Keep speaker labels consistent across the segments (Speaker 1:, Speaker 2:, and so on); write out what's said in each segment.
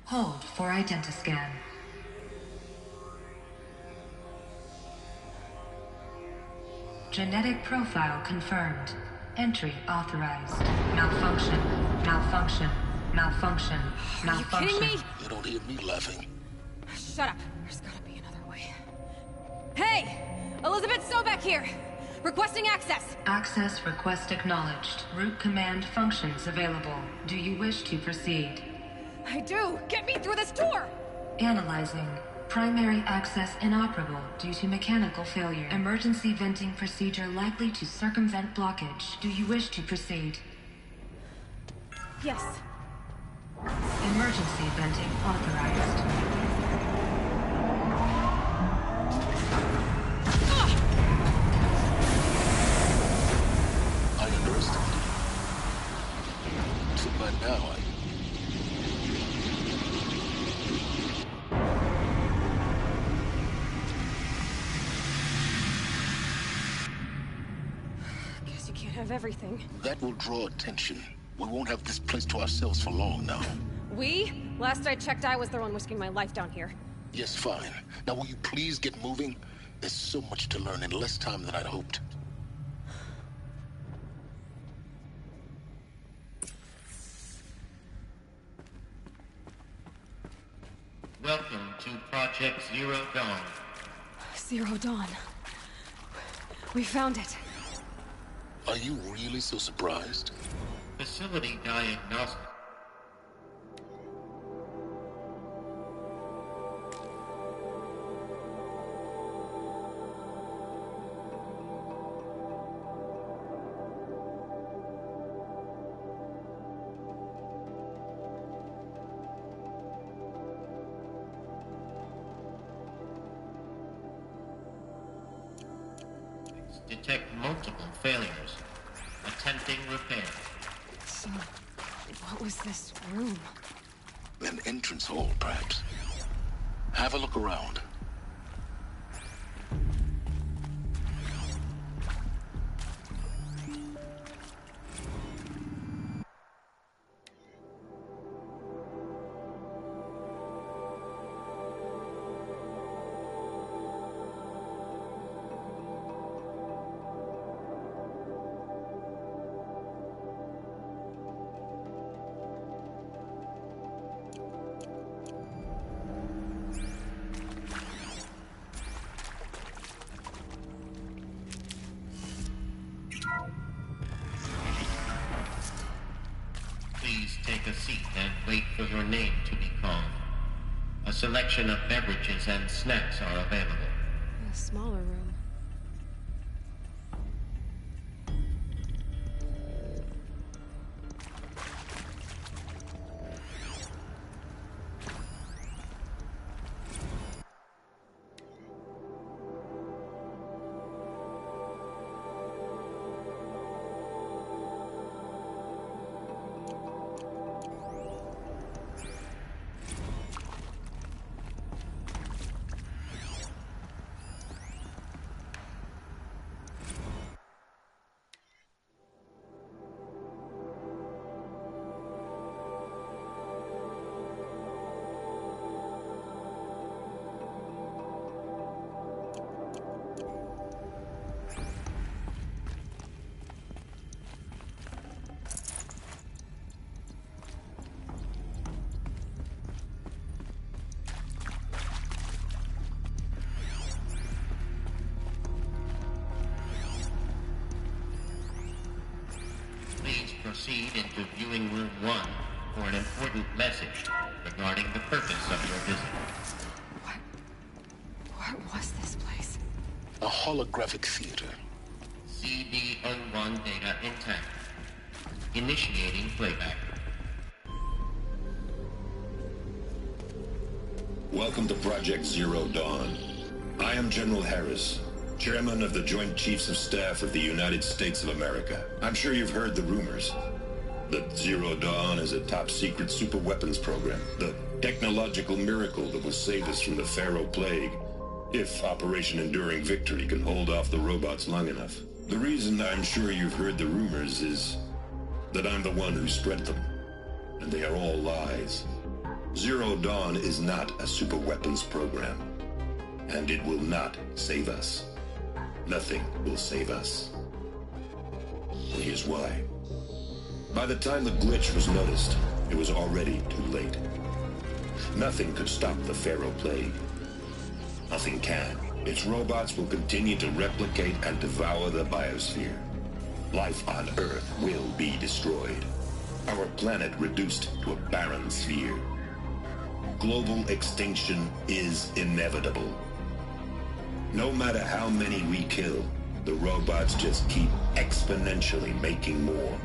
Speaker 1: Hold for identiscan. Genetic profile confirmed. Entry authorized. Malfunction. Malfunction. Malfunction. Malfunction.
Speaker 2: Are you kidding me?
Speaker 3: You don't hear me laughing.
Speaker 2: Shut up. There's gotta be another way. Hey! Elizabeth Sobeck here! Requesting access!
Speaker 1: Access request acknowledged. Root command functions available. Do you wish to proceed?
Speaker 2: I do! Get me through this door!
Speaker 1: Analyzing. Primary access inoperable due to mechanical failure. Emergency venting procedure likely to circumvent blockage. Do you wish to proceed?
Speaker 2: Yes.
Speaker 1: Emergency venting authorized.
Speaker 3: I underestimated you. Too bad now,
Speaker 2: Guess you can't have everything.
Speaker 3: That will draw attention. We won't have this place to ourselves for long now.
Speaker 2: We? Last I checked, I was the one risking my life down here.
Speaker 3: Yes, fine. Now will you please get moving? There's so much to learn in less time than I'd hoped.
Speaker 4: Welcome to Project Zero Dawn.
Speaker 2: Zero Dawn. We found it.
Speaker 3: Are you really so surprised?
Speaker 4: Facility diagnostic. Detect multiple failures. Attempting repair.
Speaker 2: So, what was this room?
Speaker 3: An entrance hall, perhaps. Have a look around.
Speaker 4: Please take a seat and wait for your name to be called. A selection of beverages and snacks are available.
Speaker 2: A smaller room.
Speaker 4: Proceed into viewing room 1 for an important message regarding the purpose of your visit.
Speaker 2: What was this place?
Speaker 3: A holographic theater.
Speaker 4: CD01 data intact. Initiating playback.
Speaker 5: Welcome to Project Zero Dawn. I am General Harris, Chairman of the Joint Chiefs of Staff of the United States of America. I'm sure you've heard the rumors that Zero Dawn is a top-secret superweapons program, the technological miracle that will save us from the Pharaoh Plague, if Operation Enduring Victory can hold off the robots long enough. The reason I'm sure you've heard the rumors is that I'm the one who spread them, and they are all lies. Zero Dawn is not a superweapons program, and it will not save us. Nothing will save us. And here's why. By the time the glitch was noticed, it was already too late. Nothing could stop the Pharaoh Plague. Nothing can. Its robots will continue to replicate and devour the biosphere. Life on Earth will be destroyed. Our planet reduced to a barren sphere. Global extinction is inevitable. No matter how many we kill, the robots just keep exponentially making more.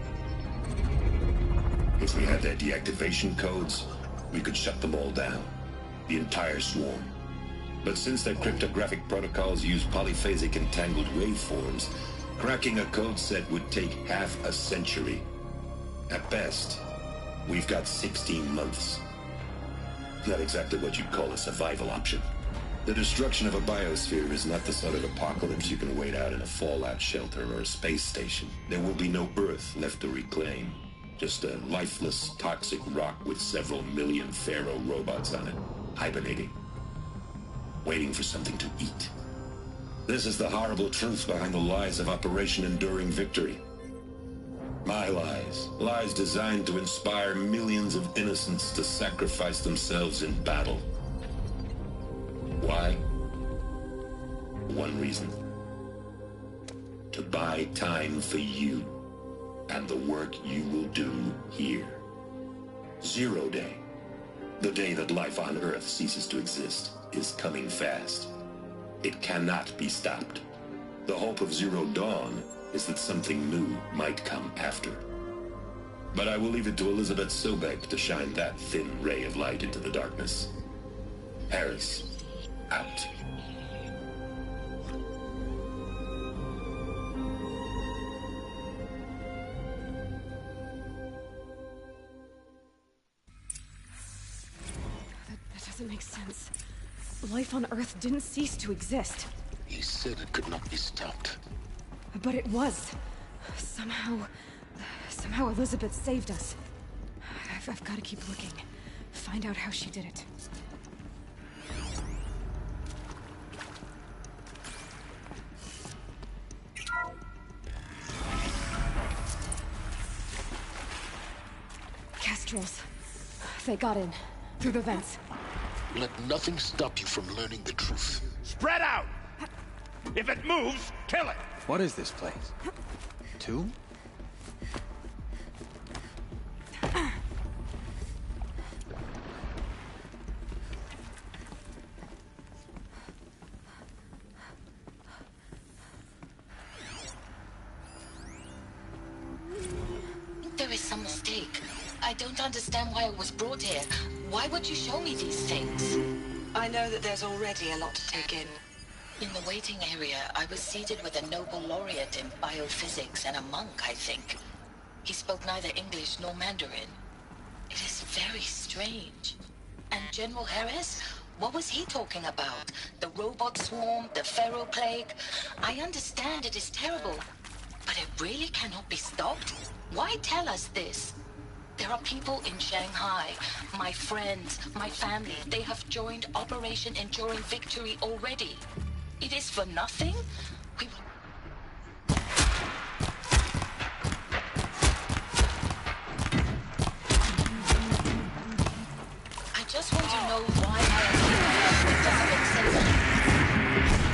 Speaker 5: If we had their deactivation codes, we could shut them all down. The entire swarm. But since their cryptographic protocols use polyphasic entangled waveforms, cracking a code set would take half a century. At best, we've got 16 months. Not exactly what you'd call a survival option. The destruction of a biosphere is not the sort of apocalypse you can wait out in a fallout shelter or a space station. There will be no Earth left to reclaim. Just a lifeless, toxic rock with several million Pharaoh robots on it, hibernating, waiting for something to eat. This is the horrible truth behind the lies of Operation Enduring Victory. My lies. Lies designed to inspire millions of innocents to sacrifice themselves in battle. Why? One reason. To buy time for you and the work you will do here. Zero Day. The day that life on Earth ceases to exist is coming fast. It cannot be stopped. The hope of Zero Dawn is that something new might come after. But I will leave it to Elizabeth Sobek to shine that thin ray of light into the darkness. Harris, out.
Speaker 2: That doesn't make sense. Life on Earth didn't cease to exist.
Speaker 3: He said it could not be stopped.
Speaker 2: But it was. Somehow Elizabeth saved us. I've got to keep looking. Find out how she did it. Kestrels. They got in. Through the vents.
Speaker 3: Let nothing stop you from learning the truth.
Speaker 6: Spread out! If it moves, kill it!
Speaker 7: What is this place? Two?
Speaker 8: There is some mistake. I don't understand why I was brought here. Why would you show me these things?
Speaker 9: I know that there's already a lot to take in.
Speaker 8: In the waiting area, I was seated with a Nobel laureate in biophysics and a monk, I think. He spoke neither English nor Mandarin. It is very strange. And General Harris? What was he talking about? The robot swarm, the Pharaoh Plague? I understand it is terrible, but it really cannot be stopped? Why tell us this? There are people in Shanghai, my friends, my family. They have joined Operation Enduring Victory already. It is for nothing? I just want to know why I am here. It doesn't make sense.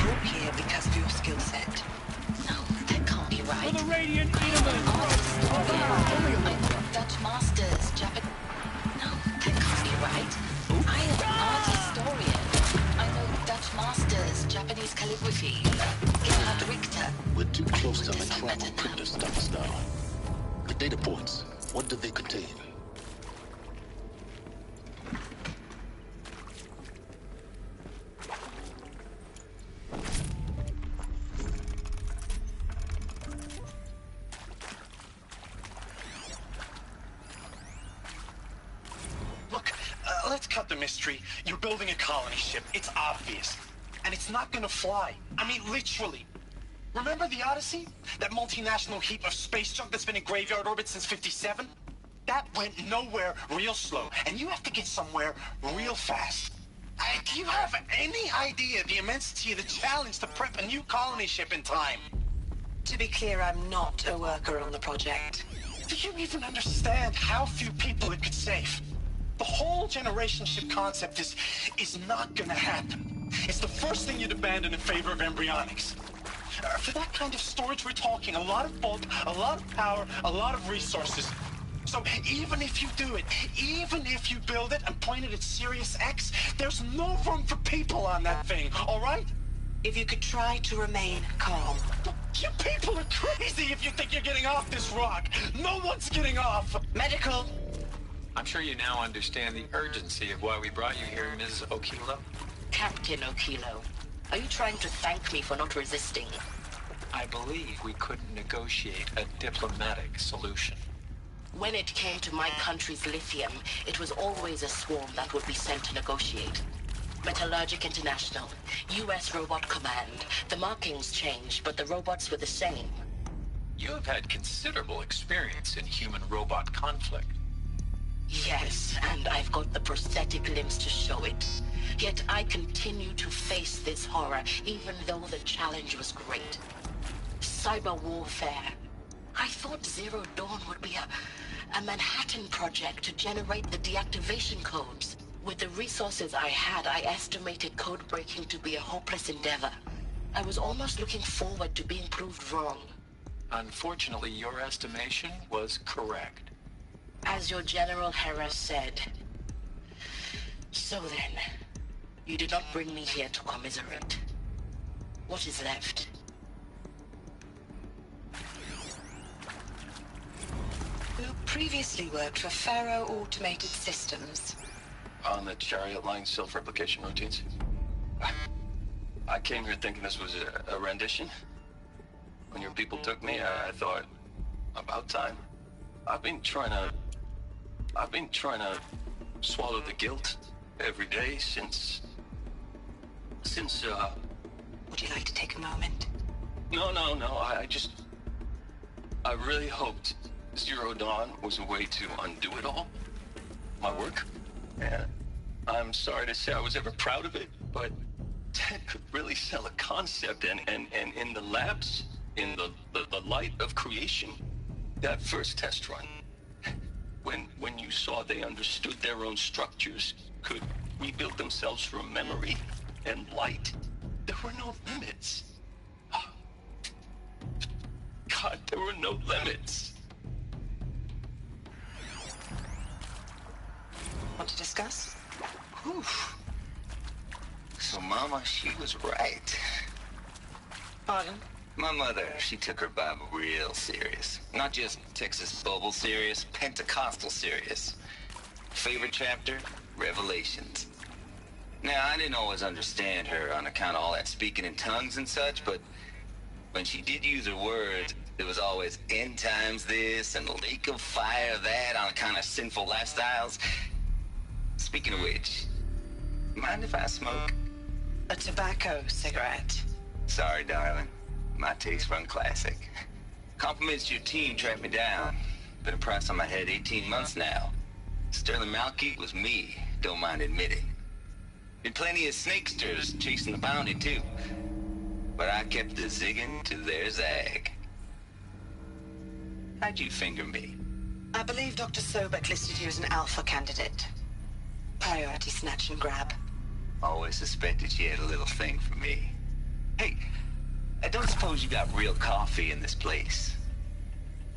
Speaker 9: You're here because of your skill set.
Speaker 8: No, that can't be right.
Speaker 6: For the Radiant
Speaker 8: I am an
Speaker 6: Edelman!
Speaker 8: artist historian. I know Dutch masters, Japan. No, that can't be right. I am an art historian. I know Dutch masters, Japanese calligraphy, Gerhard Richter.
Speaker 3: We're too close to
Speaker 8: Doesn't
Speaker 3: electronic
Speaker 8: matter now.
Speaker 3: printer stumps now. The data points, what do they contain?
Speaker 10: Look, let's cut the mystery. You're building a colony ship. It's obvious. And it's not gonna fly. I mean, literally. Remember the Odyssey? That multinational heap of space junk that's been in graveyard orbit since '57? That went nowhere real slow, and you have to get somewhere real fast. Do you have any idea the immensity of the challenge to prep a new colony ship in time?
Speaker 9: To be clear, I'm not a worker on the project.
Speaker 10: Do you even understand how few people it could save? The whole generation ship concept is not gonna happen. It's the first thing you'd abandon in favor of embryonics. For that kind of storage, we're talking a lot of bulk, a lot of power, a lot of resources. So even if you do it, even if you build it and point it at Sirius X, there's no room for people on that thing, all right?
Speaker 9: If you could try to remain calm.
Speaker 10: You people are crazy if you think you're getting off this rock. No one's getting off.
Speaker 9: Medical.
Speaker 7: I'm sure you now understand the urgency of why we brought you here, Ms. Okilo.
Speaker 8: Captain Okilo, are you trying to thank me for not resisting?
Speaker 7: I believe we couldn't negotiate a diplomatic solution.
Speaker 8: When it came to my country's lithium, it was always a swarm that would be sent to negotiate. Metallurgic International, U.S. Robot Command. The markings changed, but the robots were the same.
Speaker 7: You have had considerable experience in human-robot conflict.
Speaker 8: Yes, and I've got the prosthetic limbs to show it. Yet I continue to face this horror, even though the challenge was great. Cyber warfare. I thought Zero Dawn would be a Manhattan project to generate the deactivation codes. With the resources I had, I estimated code breaking to be a hopeless endeavor. I was almost looking forward to being proved wrong.
Speaker 7: Unfortunately, your estimation was correct.
Speaker 8: As your General Harris said. So then, you did not bring me here to commiserate. What is left?
Speaker 9: Who previously worked for Faro Automated Systems.
Speaker 11: On the Chariot Line self-replication routines. I came here thinking this was a rendition. When your people took me, I thought, about time. I've been trying to swallow the guilt every day since,
Speaker 9: Would you like to take a moment?
Speaker 11: No, I really hoped Zero Dawn was a way to undo it all. My work. And I'm sorry to say I was ever proud of it, but Ted could really sell a concept, and in the labs, in the light of creation, that first test run, when you saw they understood their own structures, could rebuild themselves from memory and light, there were no limits. God, there were no limits.
Speaker 9: Want to discuss?
Speaker 12: Whew. So, Mama, she was right.
Speaker 9: Pardon?
Speaker 12: My mother, she took her Bible real serious. Not just Texas Bible serious, Pentecostal serious. Favorite chapter? Revelations. Now, I didn't always understand her on account of all that speaking in tongues and such, but when she did use her words, there was always end times this and lake of fire that on account of sinful lifestyles. Speaking of which, mind if I smoke?
Speaker 9: A tobacco cigarette.
Speaker 12: Sorry, darling. My taste run classic. Compliments to your team tracked me down. Been a price on my head 18 months now. Sterling Malkeet was me, don't mind admitting. Been plenty of snakesters chasing the bounty, too. But I kept the zigging to their zag. How'd you finger me?
Speaker 9: I believe Dr. Sobek listed you as an alpha candidate. Priority snatch and grab.
Speaker 12: Always suspected she had a little thing for me. Hey, I don't suppose you got real coffee in this place.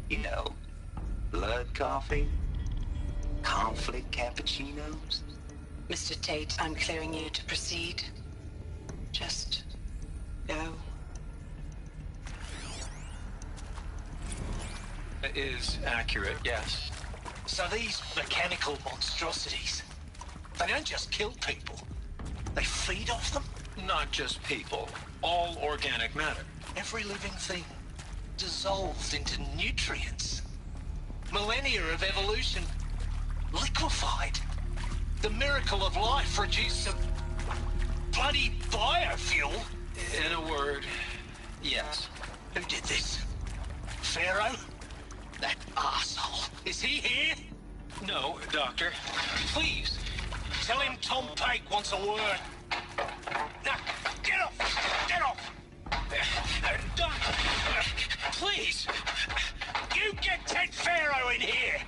Speaker 12: You know, blood coffee? Conflict cappuccinos?
Speaker 9: Mr. Tate, I'm clearing you to proceed. Just go.
Speaker 7: It is accurate, yes.
Speaker 10: So these mechanical monstrosities, they don't just kill people. They feed off them?
Speaker 7: Not just people. All organic matter.
Speaker 10: Every living thing dissolved into nutrients. Millennia of evolution liquefied. The miracle of life produced some bloody biofuel.
Speaker 7: In a word, yes.
Speaker 10: Who did this? Pharaoh? That arsehole. Is he here?
Speaker 7: No, Doctor. Please.
Speaker 10: Tell him Tom Pike wants a word. Now, get off! Get off! Doctor, please! You get Ted Pharaoh in here!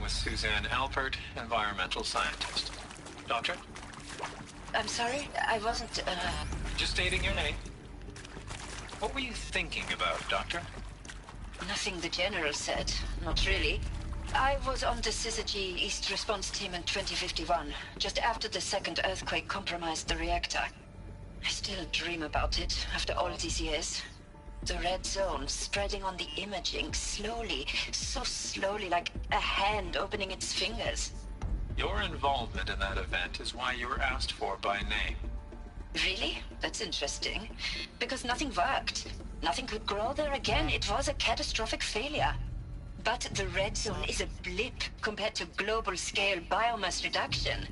Speaker 7: With Suzanne Alpert, environmental scientist. Doctor?
Speaker 8: I'm sorry, I wasn't,
Speaker 7: Just stating your name. What were you thinking about, Doctor?
Speaker 8: Nothing the General said. Not really. I was on the Syzygy East Response Team in 2051, just after the second earthquake compromised the reactor. I still dream about it, after all these years. The red zone spreading on the imaging, slowly, so slowly, like a hand opening its fingers.
Speaker 7: Your involvement in that event is why you were asked for by name.
Speaker 8: Really? That's interesting. Because nothing worked. Nothing could grow there again. It was a catastrophic failure. But the red zone is a blip compared to global-scale biomass reduction.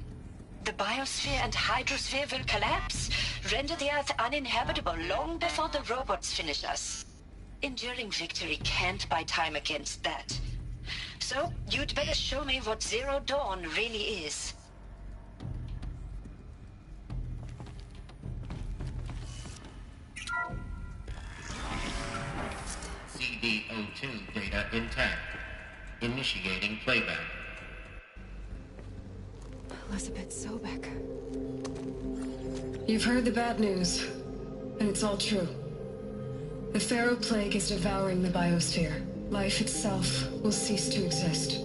Speaker 8: The biosphere and hydrosphere will collapse, render the Earth uninhabitable long before the robots finish us. Enduring victory can't buy time against that. So, you'd better show me what Zero Dawn really is.
Speaker 4: CD02 data intact. Initiating playback.
Speaker 2: Elizabeth Sobek.
Speaker 13: You've heard the bad news, and it's all true. The Pharaoh Plague is devouring the biosphere. Life itself will cease to exist.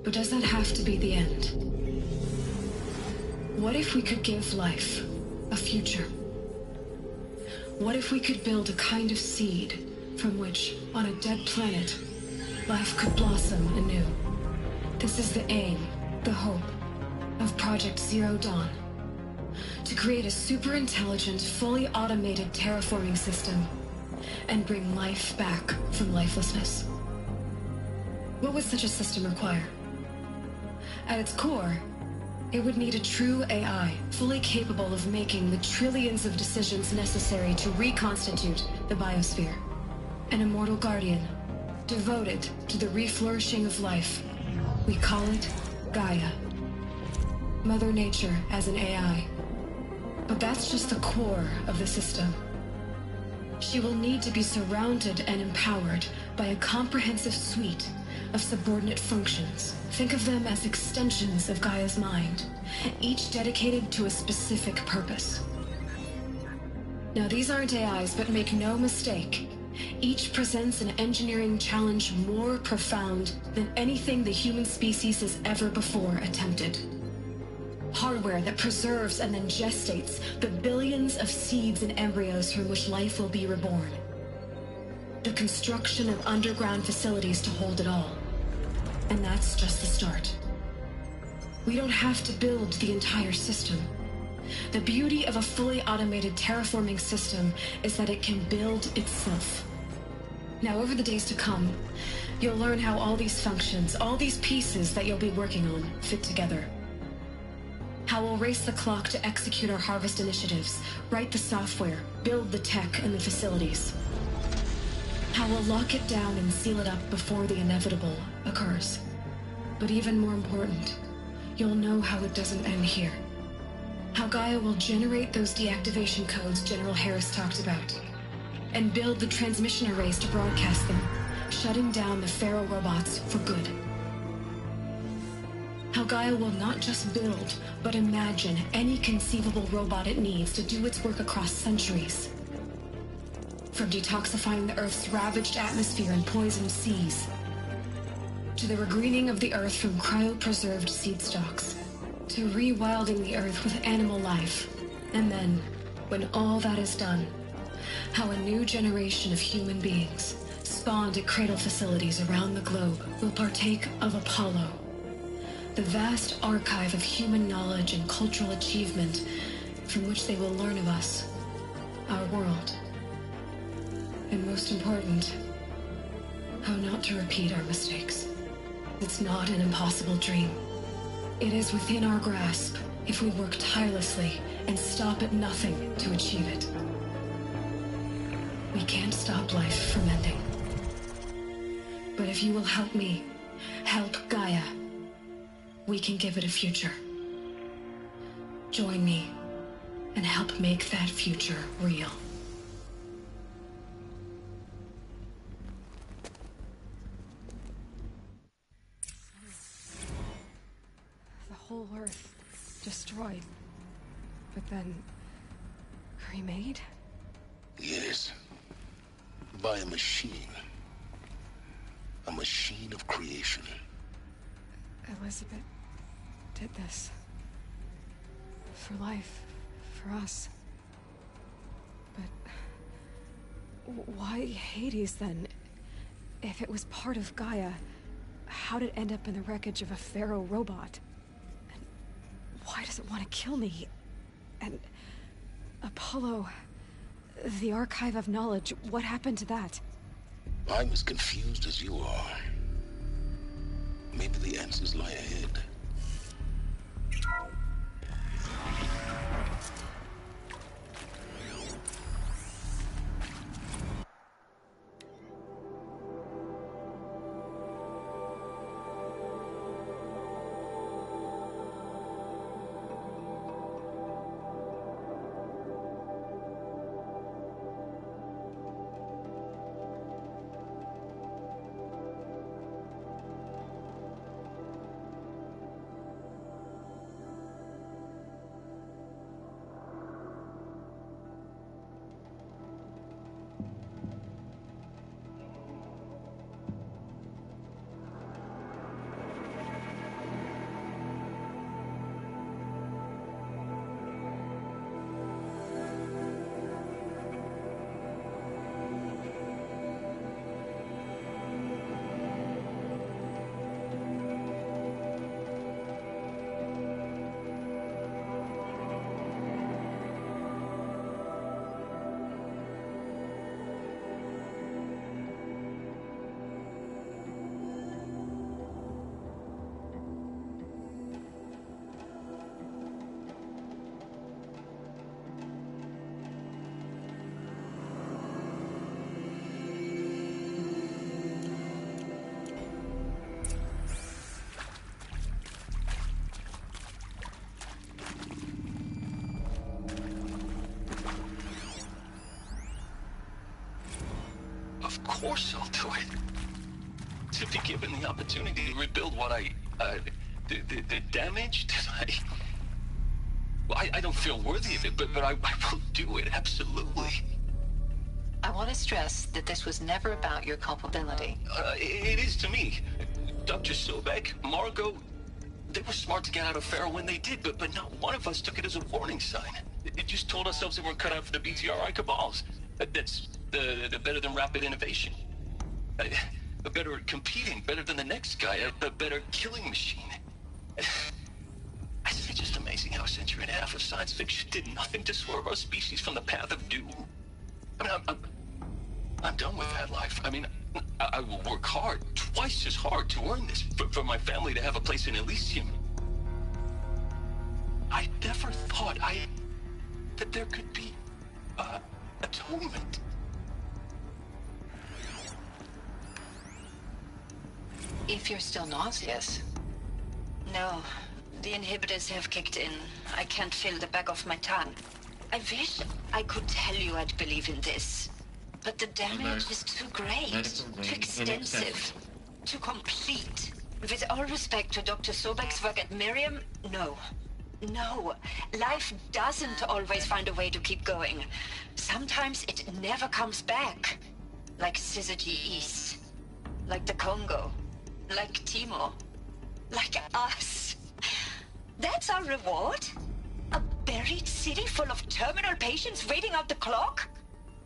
Speaker 13: But does that have to be the end? What if we could give life a future? What if we could build a kind of seed from which, on a dead planet, life could blossom anew? This is the aim, the hope, of Project Zero Dawn. To create a super-intelligent, fully automated terraforming system and bring life back from lifelessness. What would such a system require? At its core, it would need a true AI, fully capable of making the trillions of decisions necessary to reconstitute the biosphere. An immortal guardian, devoted to the reflourishing of life. We call it Gaia. Mother Nature as an AI. But that's just the core of the system. She will need to be surrounded and empowered by a comprehensive suite of subordinate functions. Think of them as extensions of Gaia's mind, each dedicated to a specific purpose. Now, these aren't AIs, but make no mistake, each presents an engineering challenge more profound than anything the human species has ever before attempted. Hardware that preserves and then gestates the billions of seeds and embryos from which life will be reborn. The construction of underground facilities to hold it all. And that's just the start. We don't have to build the entire system. The beauty of a fully automated terraforming system is that it can build itself. Now, over the days to come, you'll learn how all these functions, all these pieces that you'll be working on, fit together. How we'll race the clock to execute our harvest initiatives, write the software, build the tech and the facilities. How we'll lock it down and seal it up before the inevitable occurs. But even more important, you'll know how it doesn't end here. How Gaia will generate those deactivation codes General Harris talked about, and build the transmission arrays to broadcast them, shutting down the Pharaoh robots for good. How Gaia will not just build, but imagine any conceivable robot it needs to do its work across centuries. From detoxifying the Earth's ravaged atmosphere and poisoned seas, to the regreening of the Earth from cryopreserved seed stalks, to rewilding the Earth with animal life. And then, when all that is done, how a new generation of human beings, spawned at cradle facilities around the globe, will partake of Apollo, the vast archive of human knowledge and cultural achievement from which they will learn of us, our world. And most important, how not to repeat our mistakes. It's not an impossible dream. It is within our grasp if we work tirelessly and stop at nothing to achieve it. We can't stop life from ending. But if you will help me, help Gaia, we can give it a future. Join me and help make that future real.
Speaker 2: The whole Earth destroyed, but then remade?
Speaker 3: Yes. By a machine. A machine of creation.
Speaker 2: Elizabeth did this. For life. For us. But why Hades then? If it was part of Gaia, how did it end up in the wreckage of a Pharaoh robot? And why does it want to kill me? And Apollo, the archive of knowledge, what happened to that?
Speaker 3: I'm as confused as you are. Maybe the answers lie ahead.
Speaker 11: Of course I'll do it. To be given the opportunity to rebuild what the damage that well, I don't feel worthy of it, but I will do it, absolutely.
Speaker 8: I want to stress that this was never about your culpability.
Speaker 11: It is to me. Dr. Sobek, Margot, they were smart to get out of Pharaoh when they did, but not one of us took it as a warning sign. It just told ourselves that we're cut out for the BTRI cabals. That's the better than rapid innovation. A better at competing, better than the next guy, a better killing machine. It's just amazing how a century and a half of science fiction did nothing to swerve our species from the path of doom. I mean, I'm done with that life. I mean, I will work hard, twice as hard to earn this, for my family to have a place in Elysium. I never thought that there could be, atonement.
Speaker 8: If you're still nauseous. No, the inhibitors have kicked in. I can't feel the back of my tongue. I wish I could tell you I'd believe in this. But the damage is too great, too extensive, too complete.
Speaker 14: With all respect to Dr. Sobek's work at Miriam, no. No. Life doesn't always find a way to keep going. Sometimes it never comes back. Like Syzygy East. Like the Congo. Like Timor. Like us. That's our reward? A buried city full of terminal patients waiting out the clock?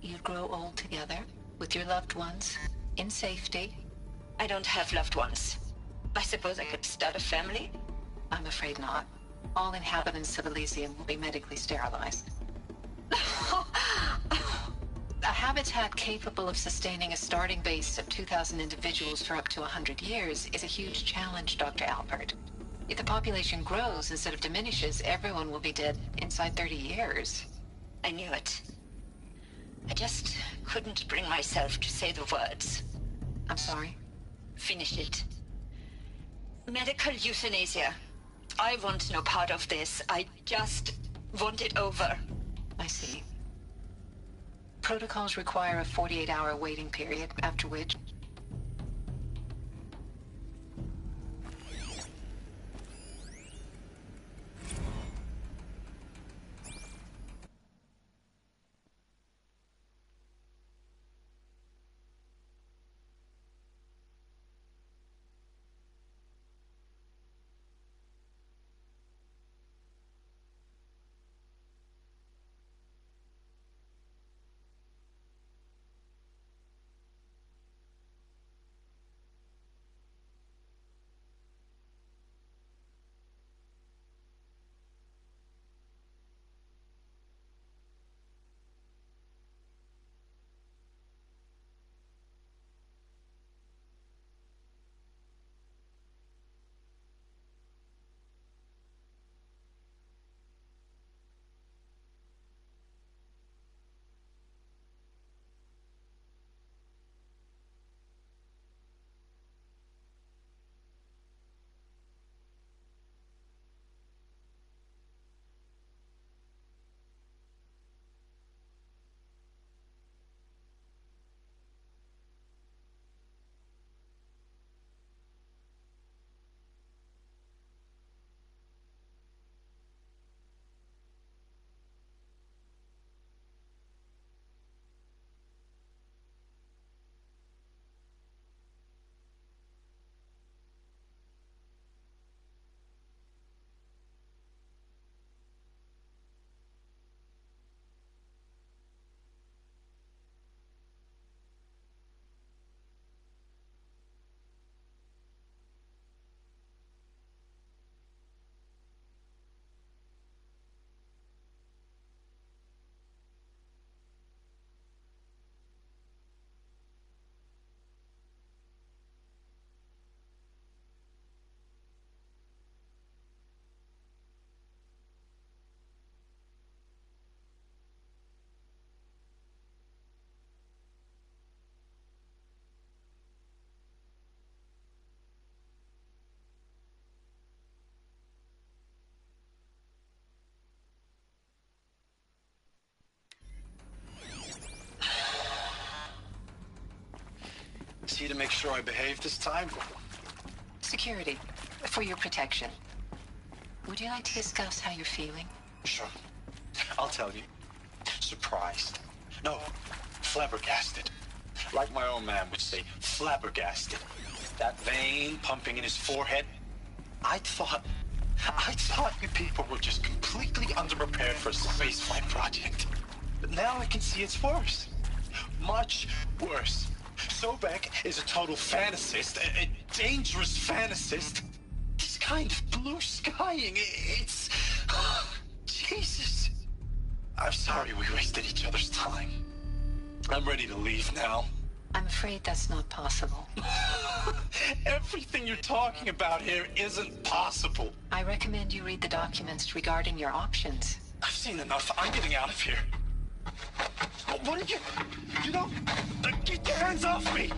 Speaker 8: You'd grow old together, with your loved ones, in safety.
Speaker 14: I don't have loved ones. I suppose I could start a family?
Speaker 8: I'm afraid not. All inhabitants of Elysium will be medically sterilized. A habitat capable of sustaining a starting base of 2,000 individuals for up to 100 years is a huge challenge, Dr. Alpert. If the population grows instead of diminishes, everyone will be dead inside 30 years.
Speaker 14: I knew it. I just couldn't bring myself to say the words.
Speaker 8: I'm sorry?
Speaker 14: Finish it. Medical euthanasia. I want no part of this. I just want it over.
Speaker 8: I see. Protocols require a 48-hour waiting period, after which...
Speaker 10: See to make sure I behave this time?
Speaker 8: Security, for your protection. Would you like to discuss how you're feeling?
Speaker 10: Sure. I'll tell you. Surprised. No, flabbergasted. Like my old man would say, flabbergasted. That vein pumping in his forehead. I thought you people were just completely underprepared for a spaceflight project. But now I can see it's worse. Much worse. Sobek is a total fantasist, a dangerous fantasist. This kind of blue skying, it's... Jesus. I'm sorry we wasted each other's time. I'm ready to leave now.
Speaker 8: I'm afraid that's not possible.
Speaker 10: Everything you're talking about here isn't possible.
Speaker 8: I recommend you read the documents regarding your options.
Speaker 10: I've seen enough. I'm getting out of here. What are you... You don't... Get your hands off me!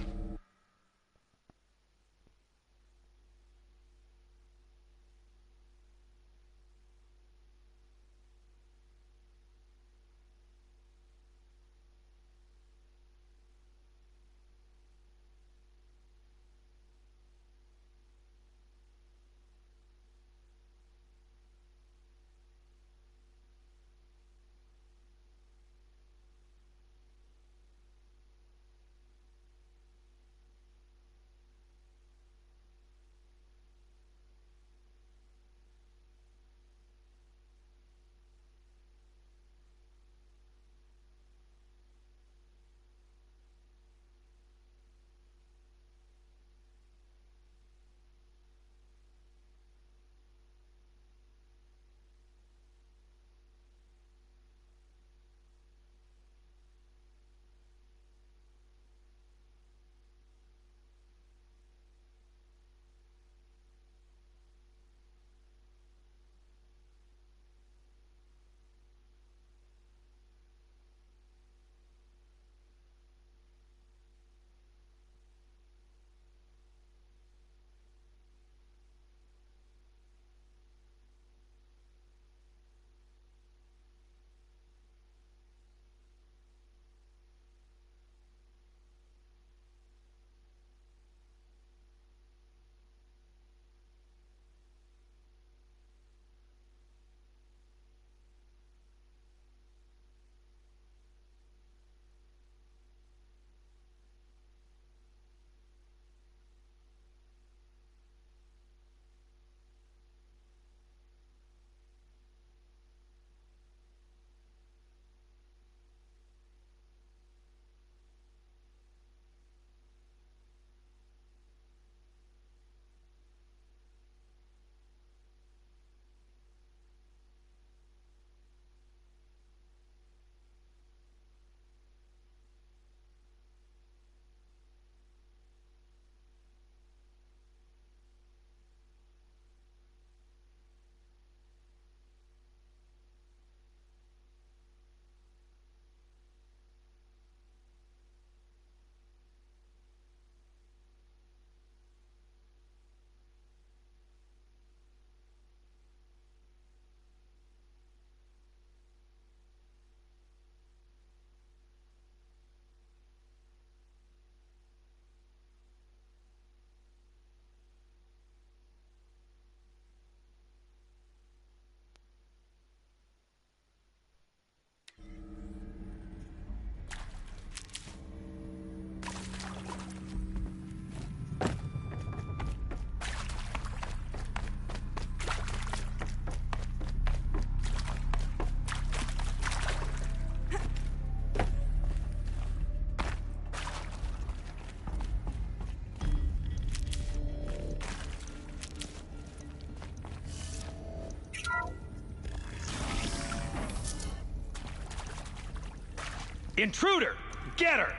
Speaker 6: Intruder! Get her!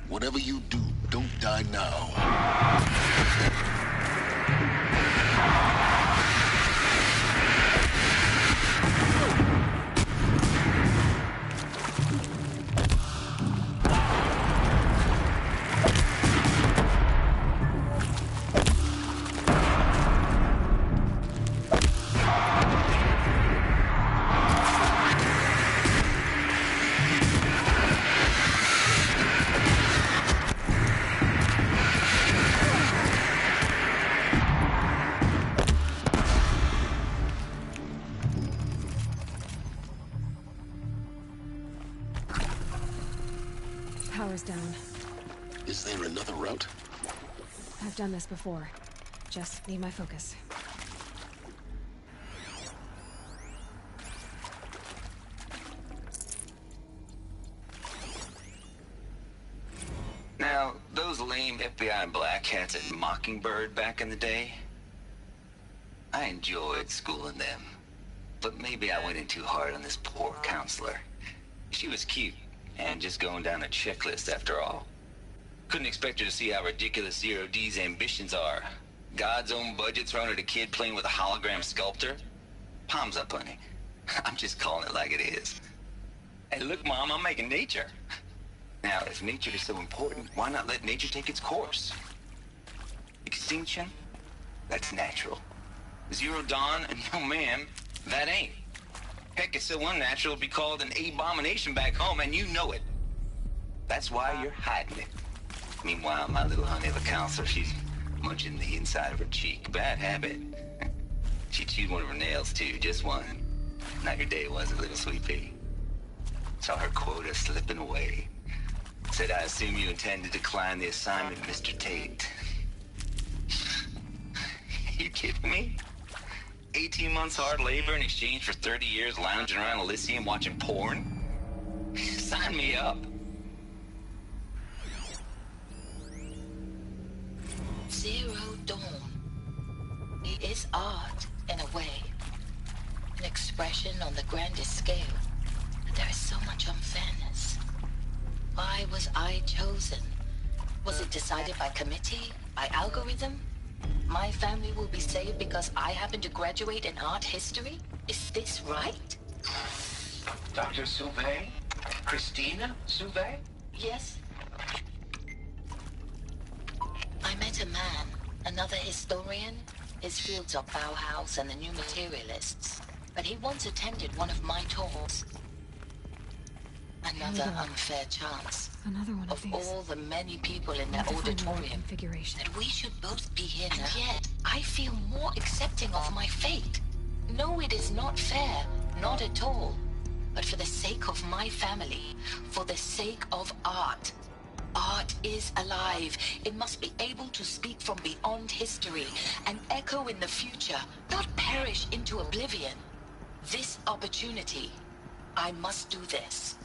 Speaker 3: Whatever you do, don't die now.
Speaker 2: Power's down.
Speaker 3: Is there another route?
Speaker 2: I've done this before. Just need my focus.
Speaker 12: Now, those lame FBI black hats at Mockingbird back in the day, I enjoyed schooling them. But maybe I went in too hard on this poor counselor. She was cute, and just going down a checklist after all. Couldn't expect her to see how ridiculous Zero D's ambitions are. God's own budget thrown at a kid playing with a hologram sculptor? Palms up, honey. I'm just calling it like it is. Hey, look, Mom, I'm making nature. Now, if nature is so important, why not let nature take its course? Extinction? That's natural. Zero Dawn? No, ma'am, that ain't. Heck, it's so unnatural to be called an abomination back home, and you know it. That's why you're hiding it. Meanwhile, my little honey of a counselor, she's munching the inside of her cheek. Bad habit. She chewed one of her nails, too, just one. Now your day was a little sweet pea. Saw her quota slipping away. Said, I assume you intend to decline the assignment, Mr. Tate. You kidding me? 18 months hard labor in exchange for 30 years lounging around Elysium watching porn? Sign me up.
Speaker 8: Zero Dawn. It is art, in a way. An expression on the grandest scale. But there is so much unfairness. Why was I chosen? Was it decided by committee? By algorithm? My family will be saved because I happen to graduate in art history? Is this right?
Speaker 11: Dr. Sauvé? Christina Sauvé?
Speaker 8: Yes. I met a man, another historian. His fields are Bauhaus and the New Materialists. But he once attended one of my talks. Another unfair chance.
Speaker 2: Another one of these.
Speaker 8: All the many people in that auditorium. That we should both be here now. And yet, I feel more accepting of my fate. No, it is not fair. Not at all. But for the sake of my family, for the sake of art. Art is alive. It must be able to speak from beyond history and echo in the future, not perish into oblivion. This opportunity, I must do this.